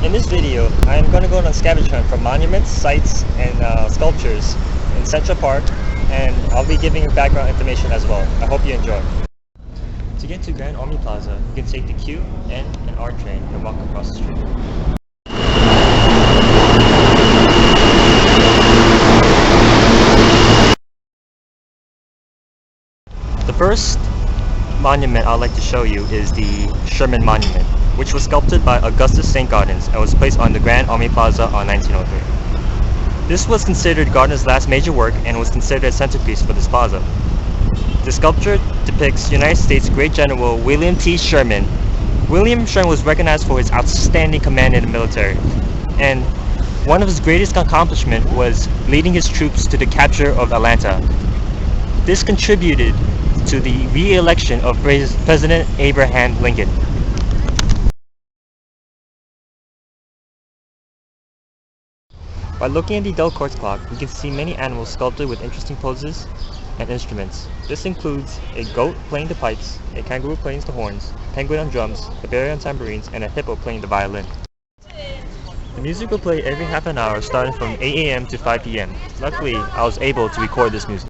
In this video, I am going to go on a scavenger hunt for monuments, sites, and sculptures in Central Park, and I'll be giving you background information as well. I hope you enjoy. To get to Grand Army Plaza, you can take the Q, N, and R train and walk across the street. The first monument I'd like to show you is the Sherman Monument, which was sculpted by Augustus St. Gaudens and was placed on the Grand Army Plaza on 1903. This was considered Gaudens' last major work and was considered a centerpiece for this plaza. The sculpture depicts United States Great General William T. Sherman. William Sherman was recognized for his outstanding command in the military, and one of his greatest accomplishments was leading his troops to the capture of Atlanta. This contributed to the re-election of President Abraham Lincoln. By looking at the Delcourt clock, you can see many animals sculpted with interesting poses and instruments. This includes a goat playing the pipes, a kangaroo playing the horns, a penguin on drums, a bear on tambourines, and a hippo playing the violin. The music will play every half an hour starting from 8 a.m. to 5 p.m. Luckily, I was able to record this music.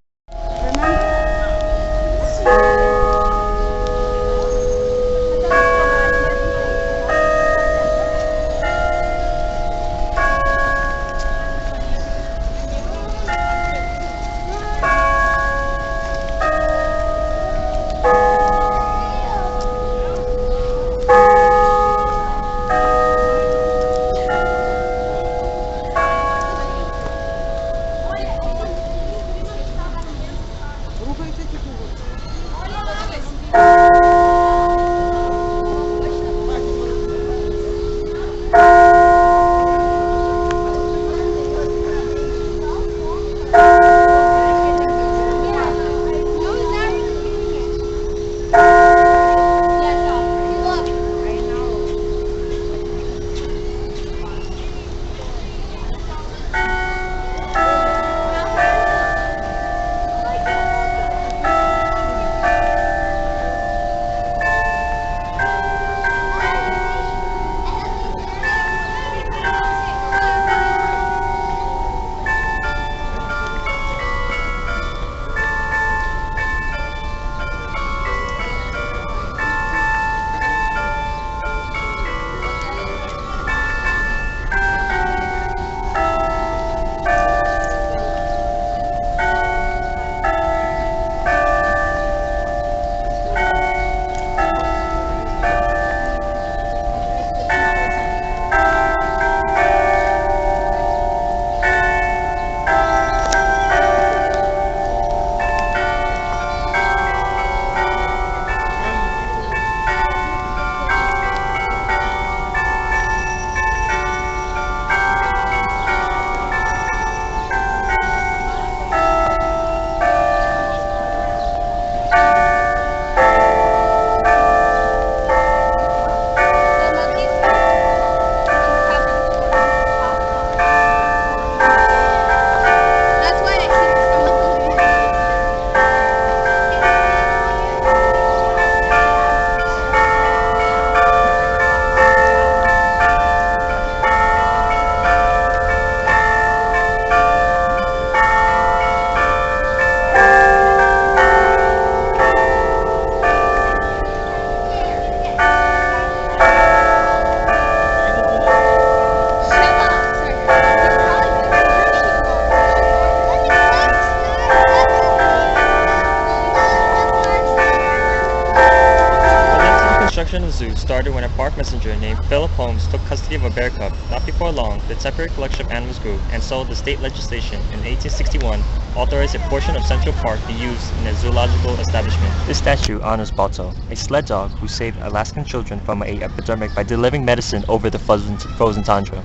Construction of the zoo started when a park messenger named Philip Holmes took custody of a bear cub. Not before long, the temporary collection of animals grew, and so the state legislation in 1861 authorized a portion of Central Park be used in a zoological establishment. This statue honors Balto, a sled dog who saved Alaskan children from an epidemic by delivering medicine over the frozen tundra.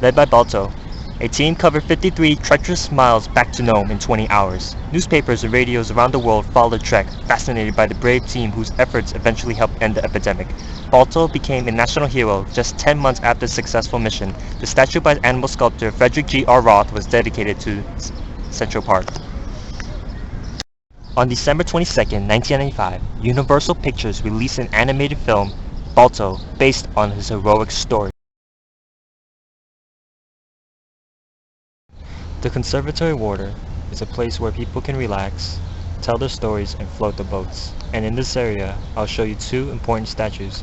Led by Balto, a team covered 53 treacherous miles back to Nome in 20 hours. Newspapers and radios around the world followed Trek, fascinated by the brave team whose efforts eventually helped end the epidemic. Balto became a national hero just 10 months after the successful mission. The statue by animal sculptor Frederick G. R. Roth was dedicated to Central Park. On December 22, 1995, Universal Pictures released an animated film, Balto, based on his heroic story. The Conservatory Water is a place where people can relax, tell their stories, and float the boats. And in this area, I'll show you two important statues.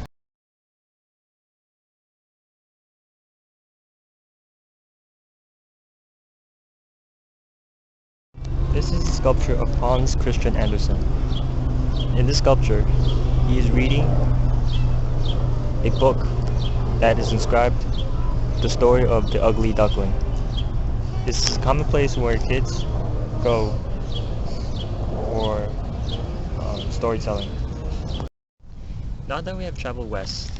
This is a sculpture of Hans Christian Andersen. In this sculpture, he is reading a book that is inscribed the story of the ugly duckling. This is a common place where kids go for storytelling. Now that we have traveled west,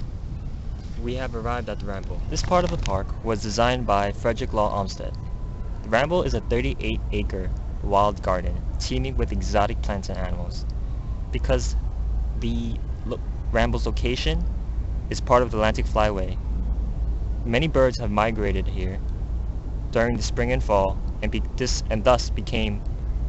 we have arrived at the Ramble. This part of the park was designed by Frederick Law Olmsted. The Ramble is a 38-acre wild garden teeming with exotic plants and animals. Because the Ramble's location is part of the Atlantic Flyway, many birds have migrated here during the spring and fall, and thus became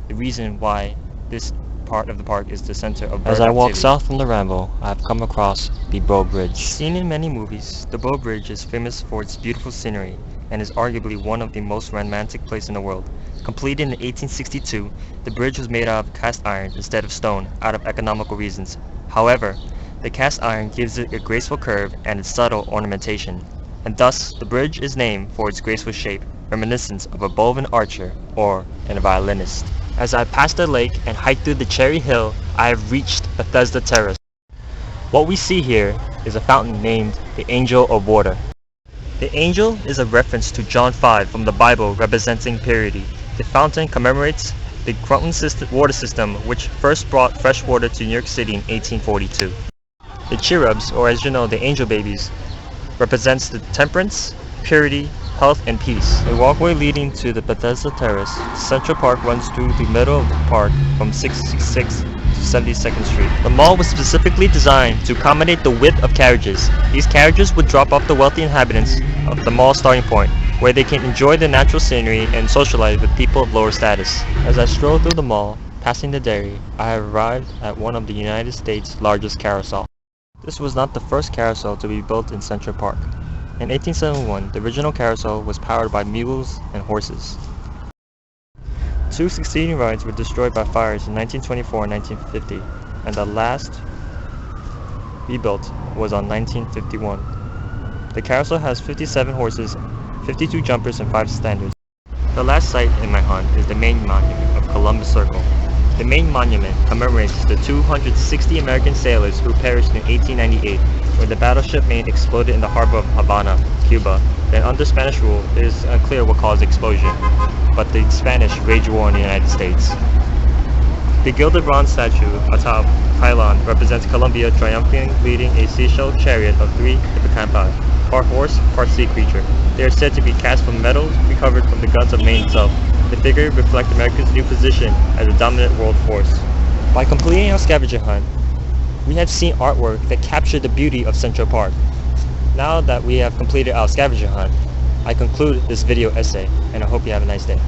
the reason why this part of the park is the center of bird activity. As I walk south from the Ramble, I have come across the Bow Bridge. Seen in many movies, the Bow Bridge is famous for its beautiful scenery and is arguably one of the most romantic places in the world. Completed in 1862, the bridge was made out of cast iron instead of stone out of economical reasons. However, the cast iron gives it a graceful curve and a subtle ornamentation, and thus the bridge is named for its graceful shape, reminiscent of a bow of an archer or a violinist. As I pass the lake and hike through the Cherry Hill, I have reached Bethesda Terrace. What we see here is a fountain named the Angel of Water. The angel is a reference to John 5 from the Bible representing purity. The fountain commemorates the Croton water system which first brought fresh water to New York City in 1842. The cherubs, or as you know, the angel babies, represents the temperance, purity, health, and peace. A walkway leading to the Bethesda Terrace, Central Park runs through the middle of the park from 66th to 72nd Street. The mall was specifically designed to accommodate the width of carriages. These carriages would drop off the wealthy inhabitants of the mall starting point, where they can enjoy the natural scenery and socialize with people of lower status. As I stroll through the mall, passing the dairy, I have arrived at one of the United States' largest carousel. This was not the first carousel to be built in Central Park. In 1871, the original carousel was powered by mules and horses. Two succeeding rides were destroyed by fires in 1924 and 1950, and the last rebuilt was on 1951. The carousel has 57 horses, 52 jumpers, and 5 standards. The last site in my hunt is the main monument of Columbus Circle. The main monument commemorates the 260 American sailors who perished in 1898 when the battleship Maine exploded in the harbor of Havana, Cuba. Then under Spanish rule, it is unclear what caused the explosion, but the Spanish waged war in the United States. The gilded bronze statue atop pylon represents Columbia triumphing leading a seashell chariot of 3 hippocampi, part horse, part sea creature. They are said to be cast from metal recovered from the guns of Maine itself. The figure reflects America's new position as a dominant world force. By completing our scavenger hunt, we have seen artwork that captured the beauty of Central Park. Now that we have completed our scavenger hunt, I conclude this video essay, and I hope you have a nice day.